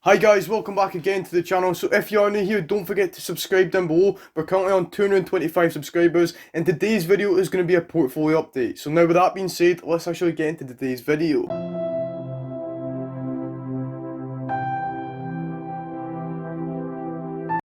Hi guys, welcome back again to the channel. So if you are new here, don't forget to subscribe down below. We're currently on 225 subscribers and today's video is going to be a portfolio update. So now with that being said, let's actually get into today's video.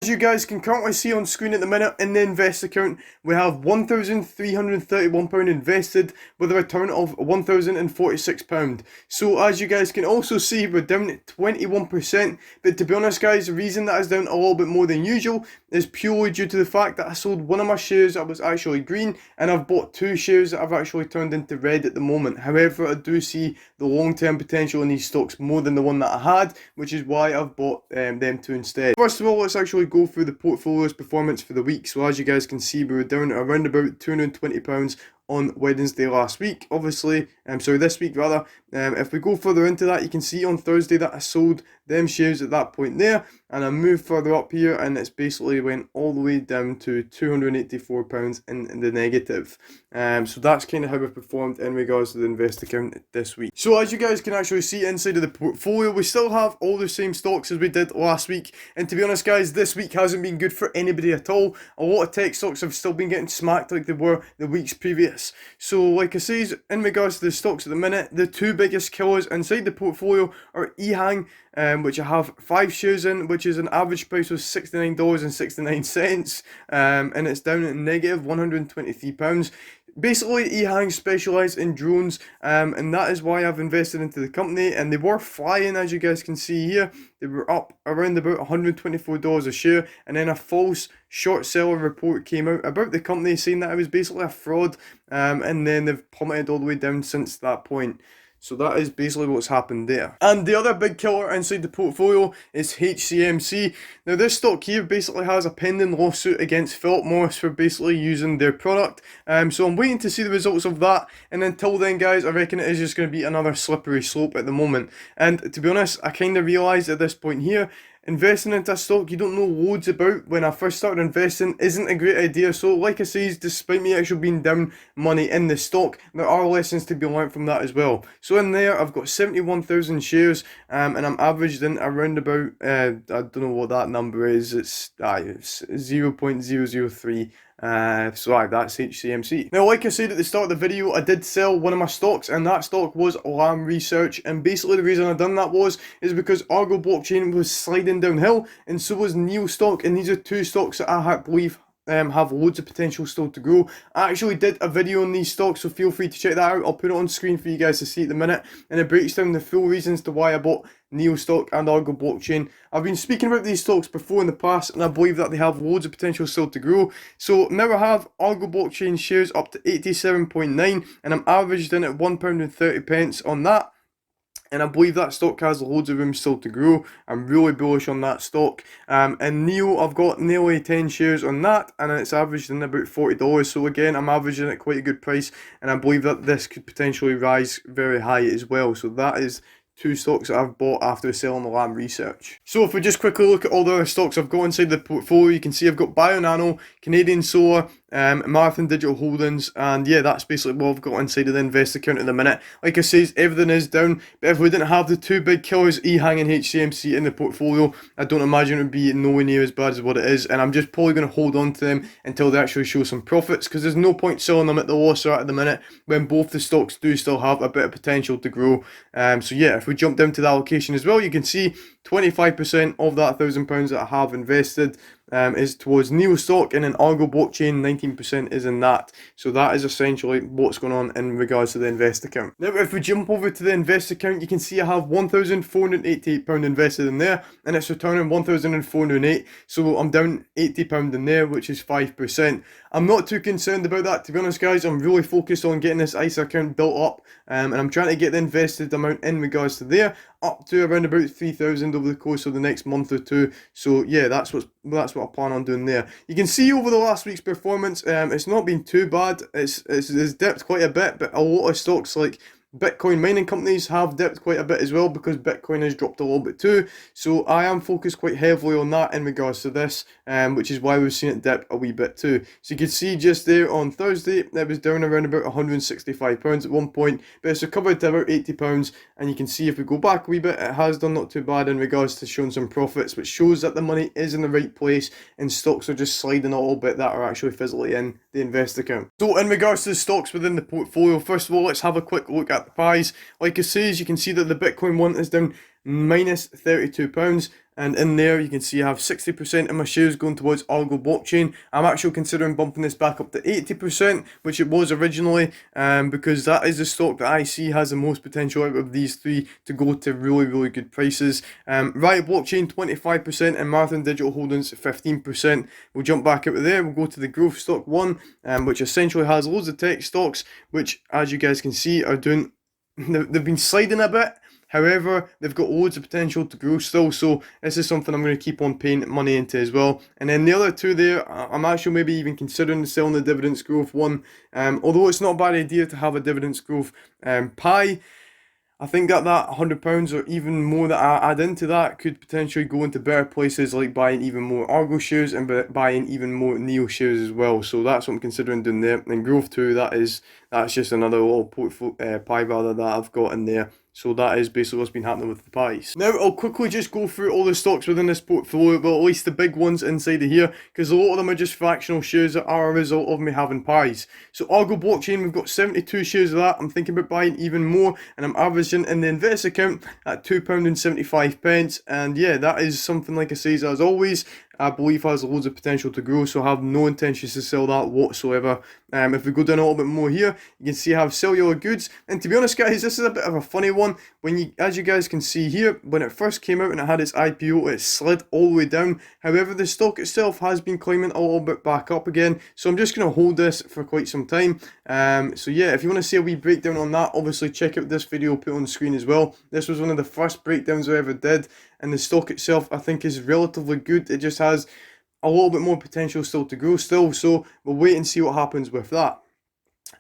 As you guys can currently see on screen at the minute, in the invest account, we have £1,331 invested with a return of £1,046. So as you guys can also see, we're down at 21%, but to be honest guys, the reason that is down a little bit more than usual is purely due to the fact that I sold one of my shares that was actually green, and I've bought two shares that have actually turned into red at the moment. However, I do see the long-term potential in these stocks more than the one that I had, which is why I've bought them two instead. First of all, let's actually go through the portfolio's performance for the week. So as you guys can see, we were down around about £220 on Wednesday last week, obviously, this week rather. If we go further into that, you can see on Thursday that I sold them shares at that point there, and I moved further up here and it's basically went all the way down to £284 in the negative. So that's kind of how we've performed in regards to the invest account this week. So as you guys can actually see inside of the portfolio, we still have all the same stocks as we did last week, and to be honest guys, this week hasn't been good for anybody at all. A lot of tech stocks have still been getting smacked like they were the weeks previous. So like I say, in regards to the stocks at the minute, the two biggest killers inside the portfolio are EHang, which I have 5 shares in, which is an average price of $69.69, and it's down at negative £123. Basically, EHang specialise in drones, and that is why I've invested into the company, and they were flying, as you guys can see here. They were up around about $124 a share, and then a false short seller report came out about the company saying that it was basically a fraud, and then they've plummeted all the way down since that point. So that is basically what's happened there. And the other big killer inside the portfolio is HCMC. Now this stock here basically has a pending lawsuit against Philip Morris for basically using their product. So I'm waiting to see the results of that. And until then guys, I reckon it is just going to be another slippery slope at the moment. And to be honest, I kind of realised at this point here, investing into a stock you don't know loads about when I first started investing isn't a great idea. So like I say, despite me actually being down money in the stock, there are lessons to be learned from that as well. So in there I've got 71,000 shares, and I'm averaged in around about, I don't know what that number is, it's 0.003. That's HCMC. Now, like I said at the start of the video, I did sell one of my stocks, and that stock was Lam Research. And basically the reason I done that is because Argo Blockchain was sliding downhill, and so was Neo stock, and these are two stocks that I believe have loads of potential still to grow. I actually did a video on these stocks, so feel free to check that out. I'll put it on screen for you guys to see at the minute, and it breaks down the full reasons to why I bought Neo stock and Argo Blockchain. I've been speaking about these stocks before in the past, and I believe that they have loads of potential still to grow. So now I have Argo Blockchain shares up to 87.9, and I'm averaged in at £1.30 on that. And I believe that stock has loads of room still to grow. I'm really bullish on that stock. And Neo, I've got nearly 10 shares on that, and it's averaged in about $40. So again, I'm averaging at quite a good price, and I believe that this could potentially rise very high as well. So that is two stocks that I've bought after selling the Lam Research. So if we just quickly look at all the other stocks I've got inside the portfolio, you can see I've got Bionano, Canadian Solar, Marathon Digital Holdings, and yeah, that's basically what I've got inside of the invest account at the minute. Like I say, everything is down, but if we didn't have the two big killers, EHang and HCMC, in the portfolio, I don't imagine it would be nowhere near as bad as what it is, and I'm just probably going to hold on to them until they actually show some profits, because there's no point selling them at the loss they're at the minute when both the stocks do still have a bit of potential to grow. So yeah, if we jump down to the allocation as well, you can see 25% of that £1,000 that I have invested is towards Neo stock, and in Argo Blockchain 19% is in that. So that is essentially what's going on in regards to the invest account. Now if we jump over to the invest account, you can see I have £1,488 invested in there, and it's returning £1,408, so I'm down £80 in there, which is 5%. I'm not too concerned about that, to be honest guys. I'm really focused on getting this ISA account built up, and I'm trying to get the invested amount in regards to there up to around about 3,000 over the course of the next month or two. So yeah, that's what I plan on doing there. You can see over the last week's performance, it's not been too bad. It's dipped quite a bit, but a lot of stocks like Bitcoin mining companies have dipped quite a bit as well because Bitcoin has dropped a little bit too. So I am focused quite heavily on that in regards to this, which is why we've seen it dip a wee bit too. So you can see just there on Thursday, it was down around about £165 at one point, but it's recovered to about £80. And you can see if we go back a wee bit, it has done not too bad in regards to showing some profits, which shows that the money is in the right place and stocks are just sliding a little bit that are actually physically in the invest account. So in regards to the stocks within the portfolio, first of all, let's have a quick look at the pies. Like I say, you can see that the Bitcoin one is down minus £32, and in there you can see I have 60% of my shares going towards Argo blockchain. I'm actually considering bumping this back up to 80%, which it was originally, because that is the stock that I see has the most potential out of these three to go to really good prices. Riot blockchain 25% and Marathon Digital Holdings 15%. We'll jump back out of there, we'll go to the growth stock one, which essentially has loads of tech stocks, which as you guys can see are doing, they've been sliding a bit. However, they've got loads of potential to grow still, so this is something I'm going to keep on paying money into as well. And then the other two there, I'm actually maybe even considering selling the dividends growth one. Although it's not a bad idea to have a dividends growth pie, I think that £100 or even more that I add into that could potentially go into better places, like buying even more Argo shares and buying even more Neo shares as well. So that's what I'm considering doing there. And growth 2, that's just another little pie rather that I've got in there. So that is basically what's been happening with the pies. Now I'll quickly just go through all the stocks within this portfolio, but at least the big ones inside of here, because a lot of them are just fractional shares that are a result of me having pies. So Argo blockchain, we've got 72 shares of that. I'm thinking about buying even more, and I'm averaging in the invest account at £2.75. And yeah, that is something, like I say, as always, I believe has loads of potential to grow, so I have no intentions to sell that whatsoever. If we go down a little bit more here, you can see I have cellular goods, and to be honest guys, this is a bit of a funny one. As you guys can see here, when it first came out and it had its IPO, it slid all the way down. However, the stock itself has been climbing a little bit back up again, so I'm just going to hold this for quite some time. So yeah, if you want to see a wee breakdown on that, obviously check out this video put on the screen as well. This was one of the first breakdowns I ever did, and the stock itself I think is relatively good. It just has a little bit more potential still to grow still, so we'll wait and see what happens with that.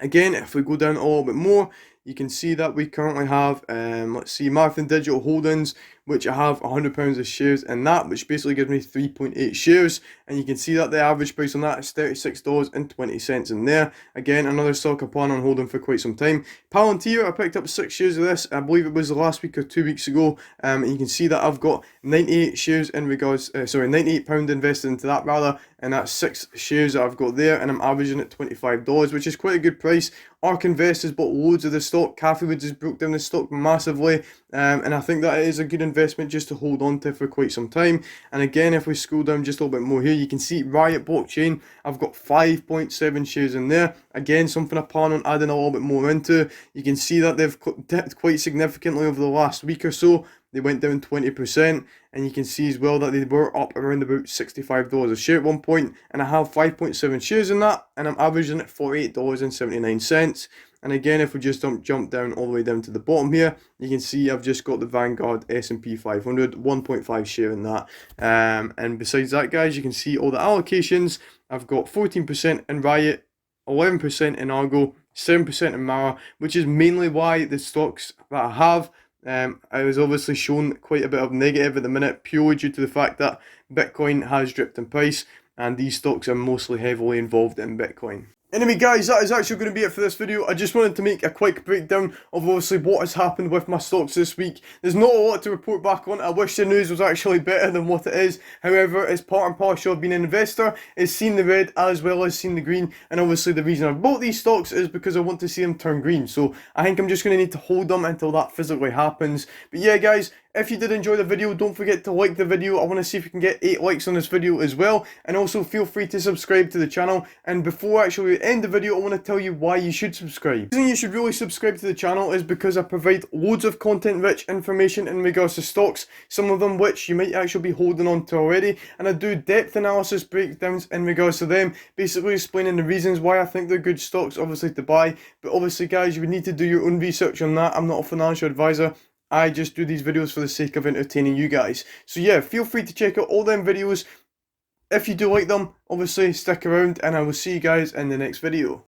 Again, if we go down a little bit more, you can see that we currently have, let's see, Marathon Digital Holdings, which I have £100 of shares in that, which basically gives me 3.8 shares. And you can see that the average price on that is $36.20 in there. Again, another stock I plan on holding for quite some time. Palantir, I picked up 6 shares of this. I believe it was the last week or 2 weeks ago. And you can see that I've got 98 shares in regards, £98 invested into that rather. And that's 6 shares that I've got there, and I'm averaging at $25, which is quite a good price. ARK Invest has bought loads of the stock. Cathie Wood has broke down the stock massively, and I think that is a good investment just to hold on to for quite some time. And again, if we scroll down just a little bit more here, you can see Riot blockchain. I've got 5.7 shares in there. Again, something I plan on adding a little bit more into. You can see that they've dipped quite significantly over the last week or so. They went down 20%, and you can see as well that they were up around about $65 a share at one point, and I have 5.7 shares in that, and I'm averaging at $48.79. And again, if we just jump down all the way down to the bottom here, you can see I've just got the Vanguard S&P 500, 1.5 share in that. And besides that, guys, you can see all the allocations. I've got 14% in Riot, 11% in Argo, 7% in Mara, which is mainly why the stocks that I have, I was obviously shown quite a bit of negative at the minute, purely due to the fact that Bitcoin has dripped in price, and these stocks are mostly heavily involved in Bitcoin. Anyway guys, that is actually going to be it for this video. I just wanted to make a quick breakdown of obviously what has happened with my stocks this week. There's not a lot to report back on. I wish the news was actually better than what it is. However, it's part and parcel of being an investor. It's seen the red as well as seen the green. And obviously the reason I've bought these stocks is because I want to see them turn green. So I think I'm just going to need to hold them until that physically happens. But yeah guys, if you did enjoy the video, don't forget to like the video. I want to see if we can get 8 likes on this video as well. And also feel free to subscribe to the channel. And before actually we end the video, I want to tell you why you should subscribe. The reason you should really subscribe to the channel is because I provide loads of content-rich information in regards to stocks, some of them which you might actually be holding on to already. And I do depth analysis breakdowns in regards to them, basically explaining the reasons why I think they're good stocks, obviously, to buy. But obviously, guys, you would need to do your own research on that. I'm not a financial advisor. I just do these videos for the sake of entertaining you guys. So yeah, feel free to check out all them videos. If you do like them, obviously stick around, and I will see you guys in the next video.